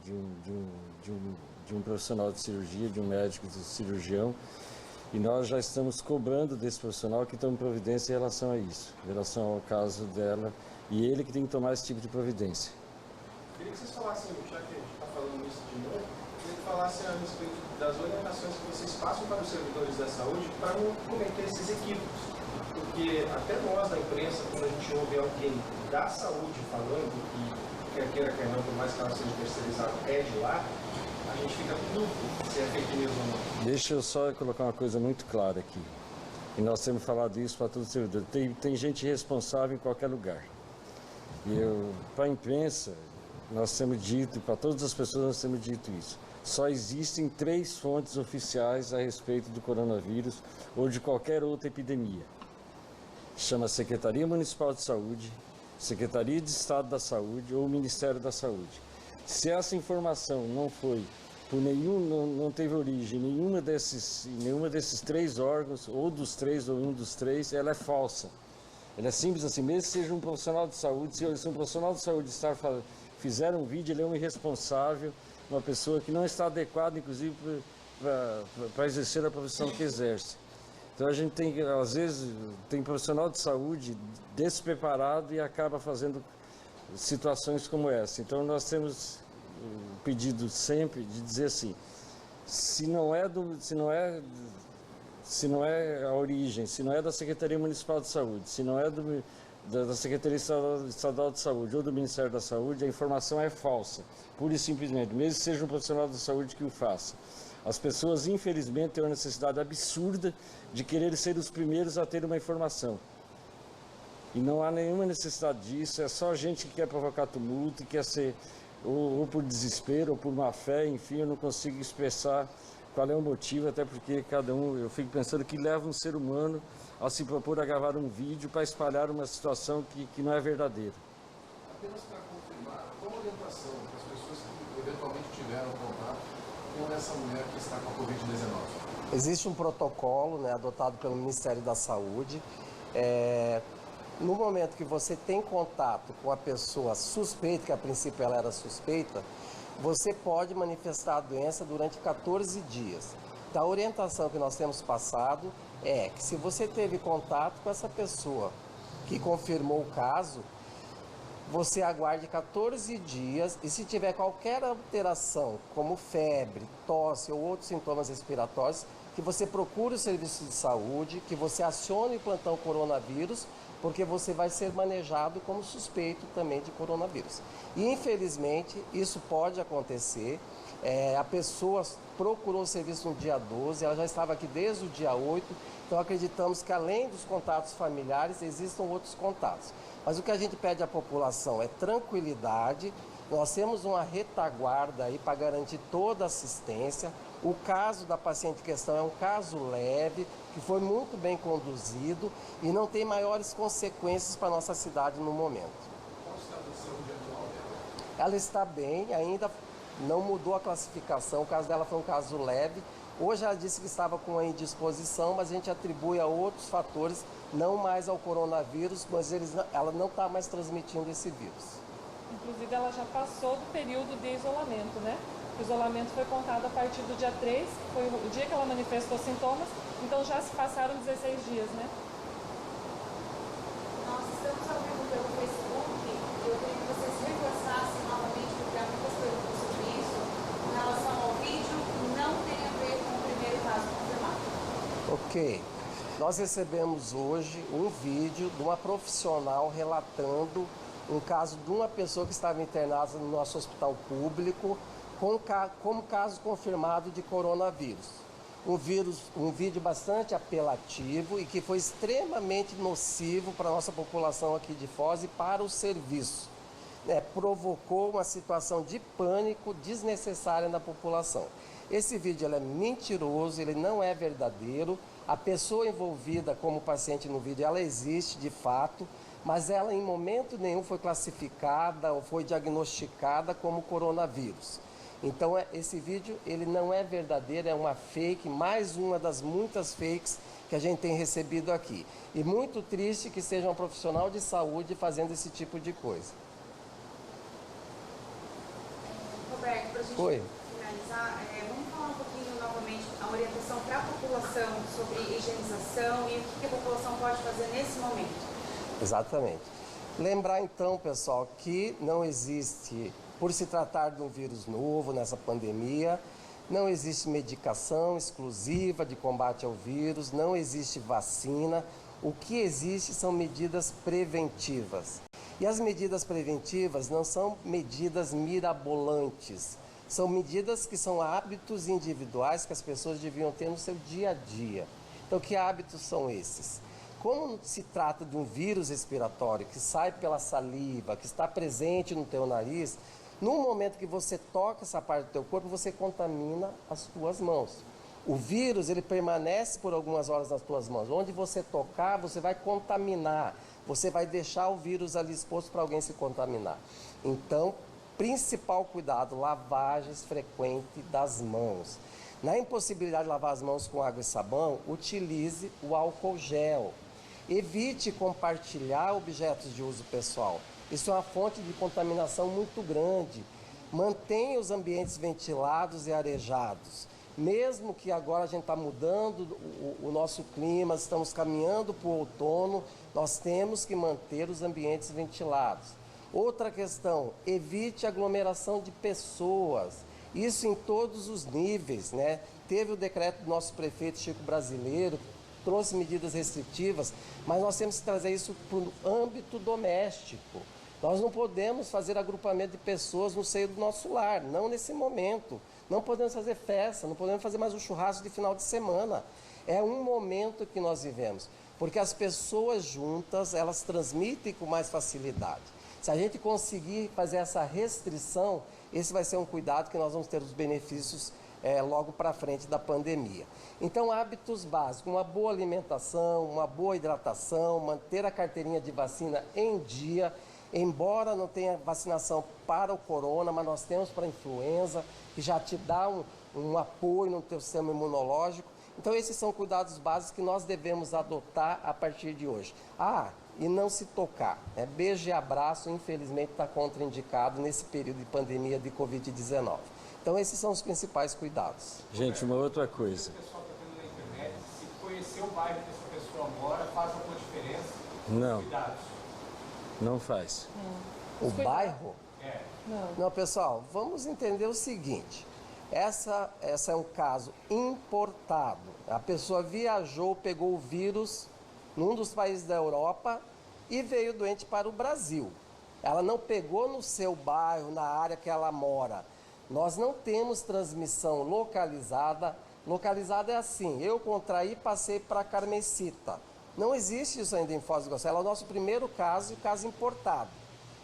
de um profissional de cirurgia, de um médico, de cirurgião, e nós já estamos cobrando desse profissional que tome providência em relação a isso, em relação ao caso dela, e ele que tem que tomar esse tipo de providência. Queria que vocês falassem, já que a gente está falando isso de novo, queria que falassem a respeito das orientações que vocês passam para os servidores da saúde para não cometer esses equívocos. Porque até nós da imprensa, quando a gente ouve alguém da saúde falando, que quer queira, quer não, por mais que ela seja terceirizada, é de lá, a gente fica com dúvida se é fake news ou não. Deixa eu só colocar uma coisa muito clara aqui. E nós temos falado isso para todos os servidores. Tem gente responsável em qualquer lugar. E para a imprensa, nós temos dito, para todas as pessoas nós temos dito isso. Só existem 3 fontes oficiais a respeito do coronavírus ou de qualquer outra epidemia. Chama Secretaria Municipal de Saúde, Secretaria de Estado da Saúde ou Ministério da Saúde. Se essa informação não foi por não teve origem em nenhuma desses 3 órgãos, ou dos 3 ou um dos 3, ela é falsa. Ela é simples assim, mesmo que seja um profissional de saúde, se um profissional de saúde fizer um vídeo, ele é um irresponsável, uma pessoa que não está adequada, inclusive, para exercer a profissão que exerce. Então a gente tem, às vezes, tem profissional de saúde despreparado e acaba fazendo situações como essa. Então nós temos o pedido sempre de dizer assim, se não é a origem, se não é da Secretaria Municipal de Saúde, se não é da Secretaria Estadual de Saúde ou do Ministério da Saúde, a informação é falsa, pura e simplesmente, mesmo que seja um profissional da saúde que o faça. As pessoas, infelizmente, têm uma necessidade absurda de querer ser os primeiros a ter uma informação. E não há nenhuma necessidade disso, é só gente que quer provocar tumulto, e quer ser, ou por desespero, ou por má fé, enfim, eu não consigo expressar qual é o motivo, até porque cada um, eu fico pensando que leva um ser humano a se propor a gravar um vídeo para espalhar uma situação que não é verdadeira. Apenas para confirmar, qual a orientação para as pessoas que eventualmente tiveram contato com essa mulher que está com a Covid-19? Existe um protocolo, né, adotado pelo Ministério da Saúde. No momento que você tem contato com a pessoa suspeita, que a princípio ela era suspeita, você pode manifestar a doença durante 14 dias. Então, a orientação que nós temos passado é que se você teve contato com essa pessoa que confirmou o caso, você aguarde 14 dias e se tiver qualquer alteração, como febre, tosse ou outros sintomas respiratórios, que você procure o serviço de saúde, que você acione o plantão coronavírus, porque você vai ser manejado como suspeito também de coronavírus. E infelizmente isso pode acontecer. A pessoa procurou o serviço no dia 12, ela já estava aqui desde o dia 8, então acreditamos que além dos contatos familiares existam outros contatos. Mas o que a gente pede à população é tranquilidade. Nós temos uma retaguarda aí para garantir toda a assistência. O caso da paciente em questão é um caso leve, que foi muito bem conduzido e não tem maiores consequências para a nossa cidade no momento. Qual o estado de saúde atual dela? Ela está bem, ainda não mudou a classificação, o caso dela foi um caso leve. Hoje ela disse que estava com uma indisposição, mas a gente atribui a outros fatores, não mais ao coronavírus, mas ela não está mais transmitindo esse vírus. Inclusive ela já passou do período de isolamento, né? O isolamento foi contado a partir do dia 3, que foi o dia que ela manifestou sintomas, então já se passaram 16 dias, né? Nós estamos ao vivo pelo Facebook e eu queria que vocês reforçassem novamente, porque há muitas perguntas sobre isso, com relação ao vídeo, não tem a ver com o primeiro caso confirmado. Ok. Nós recebemos hoje um vídeo de uma profissional relatando um caso de uma pessoa que estava internada no nosso hospital público como caso confirmado de coronavírus. Um vídeo bastante apelativo e que foi extremamente nocivo para a nossa população aqui de Foz e para o serviço. Provocou uma situação de pânico desnecessária na população. Esse vídeo é mentiroso, ele não é verdadeiro. A pessoa envolvida como paciente no vídeo, ela existe de fato, mas ela em momento nenhum foi classificada ou foi diagnosticada como coronavírus. Então esse vídeo ele não é verdadeiro, é uma fake, mais uma das muitas fakes que a gente tem recebido aqui. E muito triste que seja um profissional de saúde fazendo esse tipo de coisa. Roberto, para a gente finalizar, vamos falar um pouquinho novamente a orientação para a população sobre higienização e o que a população pode fazer nesse momento. Exatamente. Lembrar então, pessoal, que não existe, por se tratar de um vírus novo nessa pandemia, não existe medicação exclusiva de combate ao vírus, não existe vacina. O que existe são medidas preventivas. E as medidas preventivas não são medidas mirabolantes, são medidas que são hábitos individuais que as pessoas deviam ter no seu dia a dia. Então, que hábitos são esses? Como se trata de um vírus respiratório que sai pela saliva, que está presente no teu nariz, no momento que você toca essa parte do teu corpo, você contamina as tuas mãos. O vírus, ele permanece por algumas horas nas tuas mãos. Onde você tocar, você vai contaminar. Você vai deixar o vírus ali exposto para alguém se contaminar. Então, principal cuidado, lavagens frequentes das mãos. Na impossibilidade de lavar as mãos com água e sabão, utilize o álcool gel. Evite compartilhar objetos de uso pessoal. Isso é uma fonte de contaminação muito grande. Mantenha os ambientes ventilados e arejados. Mesmo que agora a gente está mudando o nosso clima, estamos caminhando para o outono, nós temos que manter os ambientes ventilados. Outra questão, evite aglomeração de pessoas. Isso em todos os níveis, né? Teve o decreto do nosso prefeito Chico Brasileiro, trouxe medidas restritivas, mas nós temos que trazer isso para o âmbito doméstico. Nós não podemos fazer agrupamento de pessoas no seio do nosso lar, não nesse momento. Não podemos fazer festa, não podemos fazer mais um churrasco de final de semana. É um momento que nós vivemos, porque as pessoas juntas, elas transmitem com mais facilidade. Se a gente conseguir fazer essa restrição, esse vai ser um cuidado que nós vamos ter os benefícios logo para frente da pandemia. Então, hábitos básicos, uma boa alimentação, uma boa hidratação, manter a carteirinha de vacina em dia. Embora não tenha vacinação para o corona, mas nós temos para a influenza, que já te dá um apoio no teu sistema imunológico. Então, esses são cuidados básicos que nós devemos adotar a partir de hoje. E não se tocar. Beijo e abraço, infelizmente, está contraindicado nesse período de pandemia de Covid-19. Então, esses são os principais cuidados. Gente, uma outra coisa. O pessoal está vendo na internet, se conhecer o bairro que essa pessoa mora, faz alguma diferença? Não. Cuidados. Não faz. O bairro? Não. Não, pessoal, vamos entender o seguinte. Essa é um caso importado. A pessoa viajou, pegou o vírus num dos países da Europa e veio doente para o Brasil. Ela não pegou no seu bairro, na área que ela mora. Nós não temos transmissão localizada. Localizada é assim, eu contraí, passei para a Carmencita. Não existe isso ainda em Foz do Iguaçu. Ela é o nosso primeiro caso e caso importado.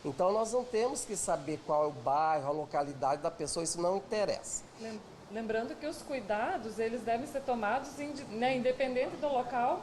Então, nós não temos que saber qual é o bairro, a localidade da pessoa, isso não interessa. Lembrando que os cuidados, eles devem ser tomados independente do local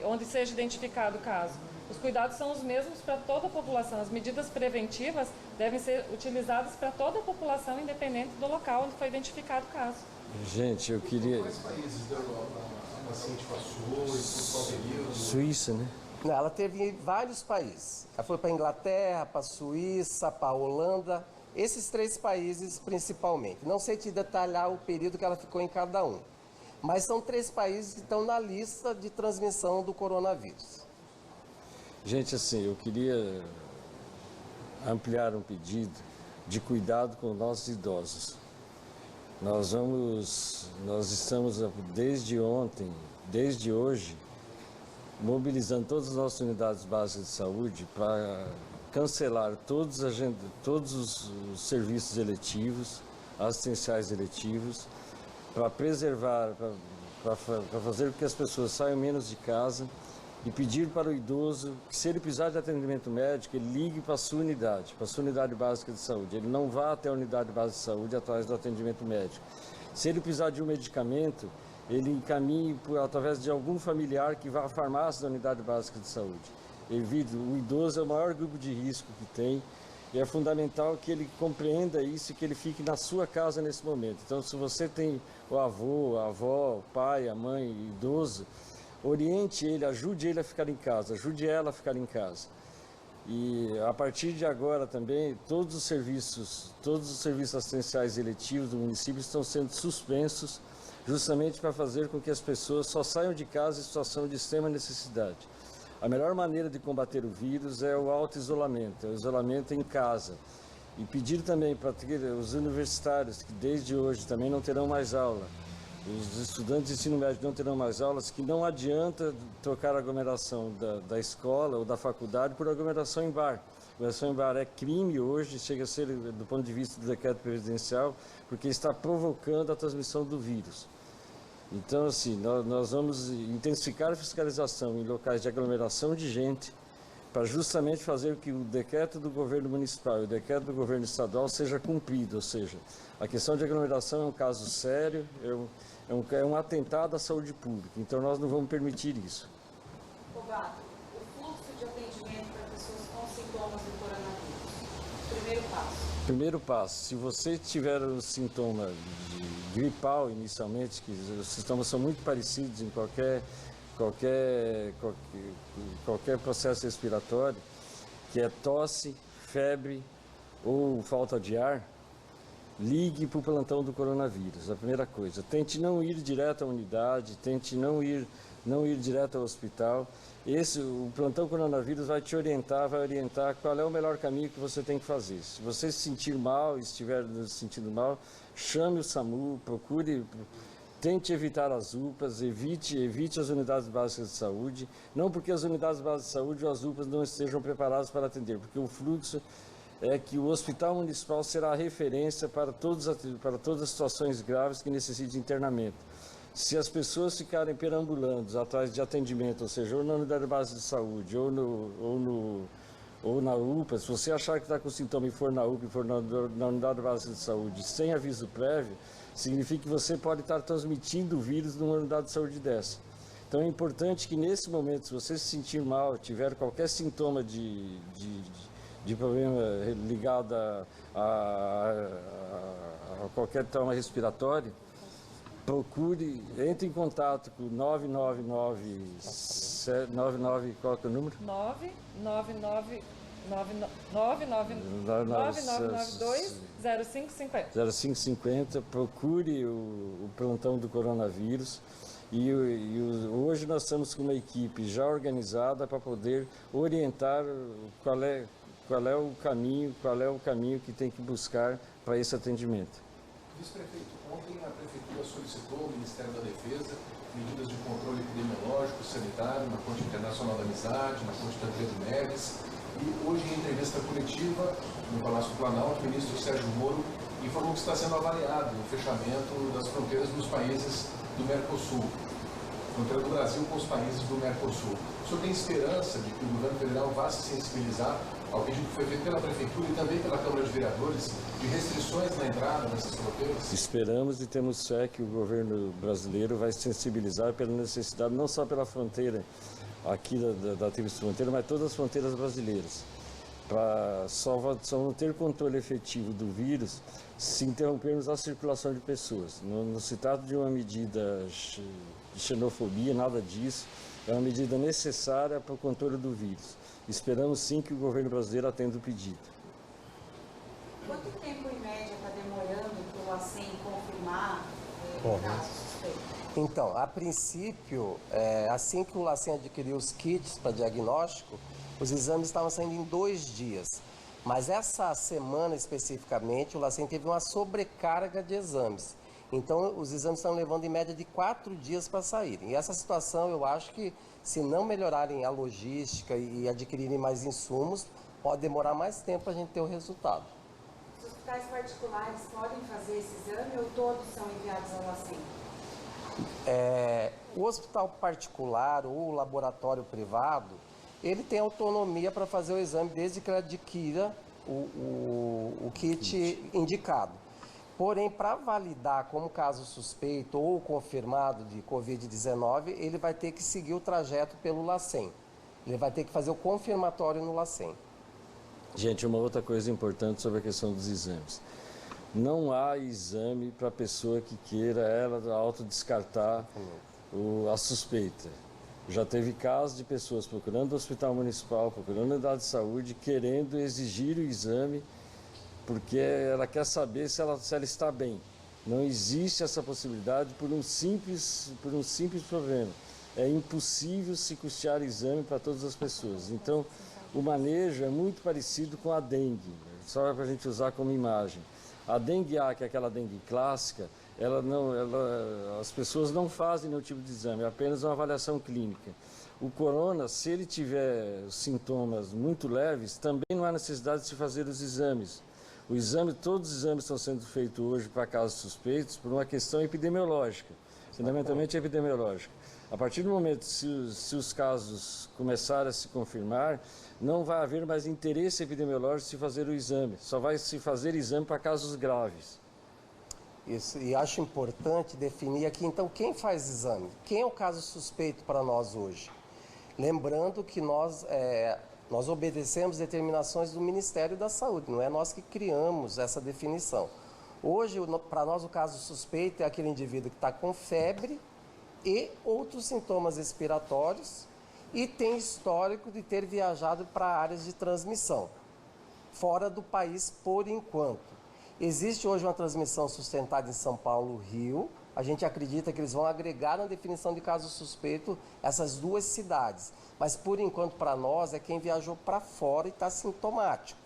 onde seja identificado o caso. Os cuidados são os mesmos para toda a população. As medidas preventivas devem ser utilizadas para toda a população, independente do local onde foi identificado o caso. Gente, eu queria... Quais países da Europa a paciente passou e por qual período? Suíça, né? Não, ela teve em vários países. Ela foi para a Inglaterra, para a Suíça, para a Holanda. Esses 3 países principalmente. Não sei te detalhar o período que ela ficou em cada um. Mas são 3 países que estão na lista de transmissão do coronavírus. Gente, assim, eu queria ampliar um pedido de cuidado com nossos idosos. Nós estamos desde ontem, desde hoje, mobilizando todas as nossas unidades básicas de saúde para cancelar todos os serviços eletivos, assistenciais eletivos, para preservar, para fazer com que as pessoas saiam menos de casa e pedir para o idoso que, se ele precisar de atendimento médico, ele ligue para a sua unidade básica de saúde. Ele não vá até a unidade básica de saúde atrás do atendimento médico. Se ele precisar de um medicamento, ele encaminhe através de algum familiar que vá à farmácia da unidade básica de saúde. O idoso é o maior grupo de risco que tem e é fundamental que ele compreenda isso e que ele fique na sua casa nesse momento. Então, se você tem o avô, a avó, o pai, a mãe, idoso, oriente ele, ajude ele a ficar em casa, ajude ela a ficar em casa. E a partir de agora também, todos os serviços assistenciais eletivos do município estão sendo suspensos justamente para fazer com que as pessoas só saiam de casa em situação de extrema necessidade. A melhor maneira de combater o vírus é o auto-isolamento, é o isolamento em casa. E pedir também para os universitários, que desde hoje também não terão mais aula, os estudantes de ensino médio não terão mais aulas, que não adianta trocar a aglomeração da escola ou da faculdade por aglomeração em bar. Aglomeração em bar é crime hoje, chega a ser do ponto de vista do decreto presidencial, porque está provocando a transmissão do vírus. Então, assim, nós vamos intensificar a fiscalização em locais de aglomeração de gente, para justamente fazer que o decreto do governo municipal e o decreto do governo estadual seja cumprido, ou seja, a questão de aglomeração é um caso sério, é um atentado à saúde pública, então nós não vamos permitir isso. Roberto, o fluxo de atendimento para pessoas com sintomas do coronavírus, primeiro passo. Primeiro passo, se você tiver o sintoma de gripal inicialmente, que os sintomas são muito parecidos em qualquer processo respiratório, que é tosse, febre ou falta de ar, ligue para o plantão do coronavírus, a primeira coisa. Tente não ir direto à unidade, tente não ir direto ao hospital. O plantão coronavírus vai te orientar, qual é o melhor caminho que você tem que fazer. Se você se sentir mal, estiver se sentindo mal, chame o SAMU, tente evitar as UPAs, evite as unidades básicas de saúde, não porque as unidades básicas de saúde ou as UPAs não estejam preparadas para atender, porque o fluxo é que o Hospital Municipal será a referência para todas as situações graves que necessitem de internamento. Se as pessoas ficarem perambulando atrás de atendimento, ou seja, ou na unidade básica de saúde, ou na UPA, se você achar que está com sintoma e for na UPA e for na unidade básica de saúde sem aviso prévio, significa que você pode estar transmitindo o vírus numa unidade de saúde dessa. Então é importante que nesse momento, se você se sentir mal, tiver qualquer sintoma de problema ligado a qualquer trauma respiratório, entre em contato com 999, qual que é o número? 99992-0550. Procure o plantão do coronavírus e hoje nós estamos com uma equipe já organizada para poder orientar qual é o caminho que tem que buscar para esse atendimento. Vice-prefeito, ontem a Prefeitura solicitou ao Ministério da Defesa medidas de controle epidemiológico, sanitário, na Ponte Internacional da Amizade, na Ponte Tancredo Neves. E hoje, em entrevista coletiva no Palácio Planalto, o ministro Sérgio Moro informou que está sendo avaliado o fechamento das fronteiras dos países do Mercosul, fronteira do Brasil com os países do Mercosul. O senhor tem esperança de que o governo federal vá se sensibilizar ao pedido que foi feito pela Prefeitura e também pela Câmara de Vereadores de restrições na entrada nessas fronteiras? Esperamos e temos fé que o governo brasileiro vai se sensibilizar pela necessidade, não só pela fronteira aqui da Tríplice Fronteira, mas todas as fronteiras brasileiras. Para só não ter controle efetivo do vírus se interrompermos a circulação de pessoas. Não se trata de uma medida de xenofobia, nada disso. É uma medida necessária para o controle do vírus. Esperamos sim que o governo brasileiro atenda o pedido. Quanto tempo em média está demorando para o LACEN confirmar o caso suspeito? Então, a princípio, assim que o LACEN adquiriu os kits para diagnóstico, os exames estavam saindo em 2 dias. Mas essa semana especificamente, o LACEN teve uma sobrecarga de exames. Então, os exames estão levando em média de 4 dias para saírem. E essa situação, eu acho que, se não melhorarem a logística e adquirirem mais insumos, pode demorar mais tempo para a gente ter o resultado. Os hospitais particulares podem fazer esse exame ou todos são enviados ao LACEN? O hospital particular ou o laboratório privado, ele tem autonomia para fazer o exame desde que ele adquira o kit indicado. Porém, para validar como caso suspeito ou confirmado de Covid-19, ele vai ter que seguir o trajeto pelo LACEN. Ele vai ter que fazer o confirmatório no LACEN. Gente, uma outra coisa importante sobre a questão dos exames. Não há exame para a pessoa que queira ela autodescartar a suspeita. Já teve casos de pessoas procurando o hospital municipal, procurando a unidade de saúde, querendo exigir o exame, porque ela quer saber se ela está bem. Não existe essa possibilidade por um simples problema. É impossível se custear exame para todas as pessoas. Então, o manejo é muito parecido com a dengue, só para a gente usar como imagem. A dengue A, que é aquela dengue clássica, as pessoas não fazem nenhum tipo de exame, é apenas uma avaliação clínica. O corona, se ele tiver sintomas muito leves, também não há necessidade de se fazer os exames. Todos os exames estão sendo feitos hoje para casos suspeitos por uma questão epidemiológica, fundamentalmente epidemiológica. A partir do momento se os casos começarem a se confirmar, não vai haver mais interesse epidemiológico de se fazer o exame, só vai se fazer exame para casos graves. Isso, e acho importante definir aqui, então, quem faz exame? Quem é o caso suspeito para nós hoje? Lembrando que nós obedecemos determinações do Ministério da Saúde, não é nós que criamos essa definição. Hoje, para nós, o caso suspeito é aquele indivíduo que está com febre e outros sintomas respiratórios e tem histórico de ter viajado para áreas de transmissão, fora do país por enquanto. Existe hoje uma transmissão sustentada em São Paulo, Rio. A gente acredita que eles vão agregar na definição de caso suspeito essas duas cidades. Mas, por enquanto, para nós, é quem viajou para fora e está sintomático.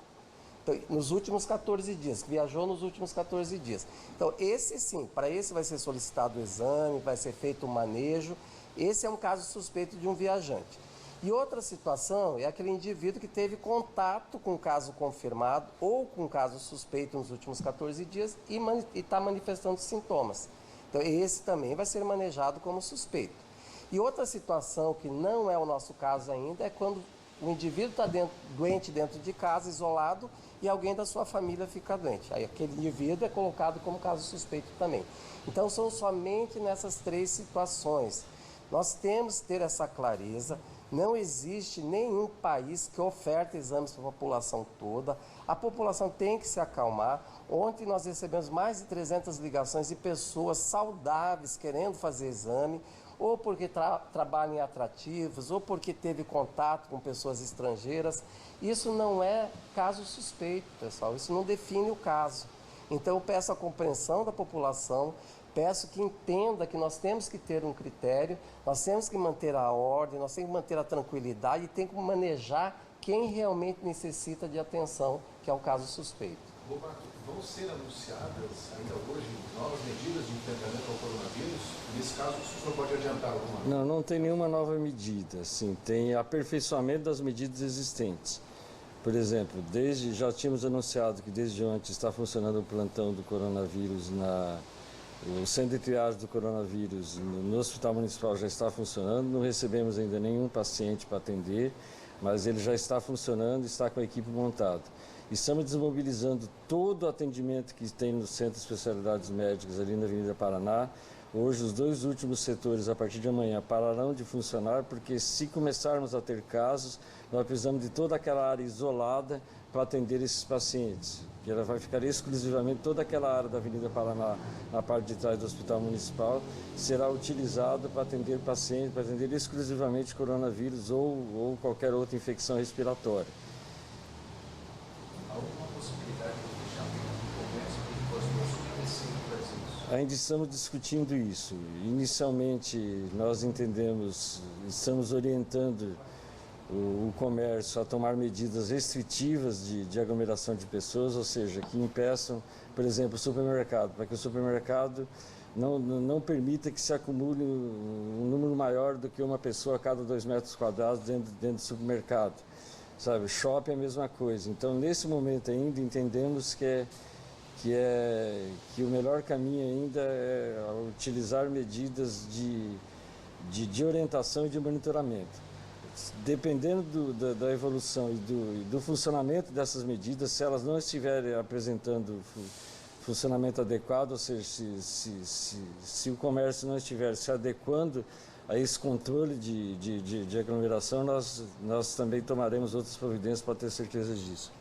Então, nos últimos 14 dias, que viajou nos últimos 14 dias. Então, esse sim, para esse vai ser solicitado o exame, vai ser feito o manejo. Esse é um caso suspeito de um viajante. E outra situação é aquele indivíduo que teve contato com o caso confirmado ou com o caso suspeito nos últimos 14 dias e está manifestando sintomas. Então, esse também vai ser manejado como suspeito. E outra situação que não é o nosso caso ainda é quando o indivíduo está doente dentro de casa, isolado, e alguém da sua família fica doente. Aí aquele indivíduo é colocado como caso suspeito também. Então, são somente nessas três situações. Nós temos que ter essa clareza. Não existe nenhum país que oferte exames para a população toda. A população tem que se acalmar. Ontem nós recebemos mais de 300 ligações de pessoas saudáveis querendo fazer exame, ou porque trabalham em atrativos, ou porque teve contato com pessoas estrangeiras. Isso não é caso suspeito, pessoal. Isso não define o caso. Então, eu peço a compreensão da população. Peço que entenda que nós temos que ter um critério, nós temos que manter a ordem, nós temos que manter a tranquilidade e tem que manejar quem realmente necessita de atenção, que é o caso suspeito. Roberto, vão ser anunciadas ainda hoje novas medidas de enfrentamento ao coronavírus? Nesse caso, o senhor pode adiantar alguma? Não tem nenhuma nova medida. Sim, tem aperfeiçoamento das medidas existentes. Por exemplo, já tínhamos anunciado que desde ontem está funcionando o plantão do coronavírus o centro de triagem do coronavírus no Hospital Municipal já está funcionando, não recebemos ainda nenhum paciente para atender, mas ele já está funcionando, está com a equipe montada. Estamos desmobilizando todo o atendimento que tem no Centro de Especialidades Médicas ali na Avenida Paraná. Hoje os 2 últimos setores, a partir de amanhã, pararão de funcionar, porque se começarmos a ter casos, nós precisamos de toda aquela área isolada para atender esses pacientes. Que ela vai ficar exclusivamente, toda aquela área da Avenida Paraná, na parte de trás do Hospital Municipal, será utilizada para atender pacientes, para atender exclusivamente coronavírus ou qualquer outra infecção respiratória. Alguma possibilidade de fechamento do comércio que possa fazer isso? Ainda estamos discutindo isso. Inicialmente, nós estamos orientando o comércio a tomar medidas restritivas de aglomeração de pessoas, ou seja, que impeçam, por exemplo, o supermercado, para que o supermercado não permita que se acumule um número maior do que uma pessoa a cada 2 metros quadrados dentro do supermercado. Sabe, shopping é a mesma coisa. Então, nesse momento ainda, entendemos que o melhor caminho ainda é utilizar medidas de orientação e de monitoramento. Dependendo da evolução e do funcionamento dessas medidas, se elas não estiverem apresentando funcionamento adequado, ou seja, se o comércio não estiver se adequando a esse controle de aglomeração, nós também tomaremos outras providências para ter certeza disso.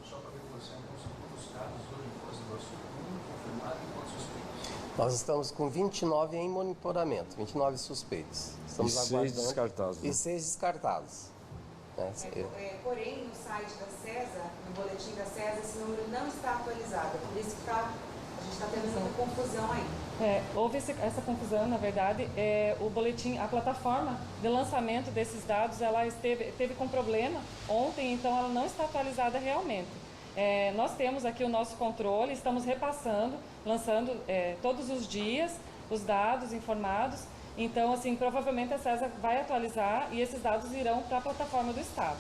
Só para ver você, quantos casos hoje em Foz do Iguaçu, confirmado e quantos suspeitos? Nós estamos com 29 em monitoramento, 29 suspeitos. Estamos E 6 aguardando. descartados, né? E 6 descartados. Né? Porém, no site da CESA, no boletim da CESA, esse número não está atualizado. Por isso que a gente está tendo muita confusão aí. Houve essa confusão, na verdade. O boletim, a plataforma de lançamento desses dados, ela teve com problema ontem, então ela não está atualizada realmente. Nós temos aqui o nosso controle, estamos repassando, lançando todos os dias os dados informados. Então, assim, provavelmente a CESA vai atualizar e esses dados irão para a plataforma do Estado.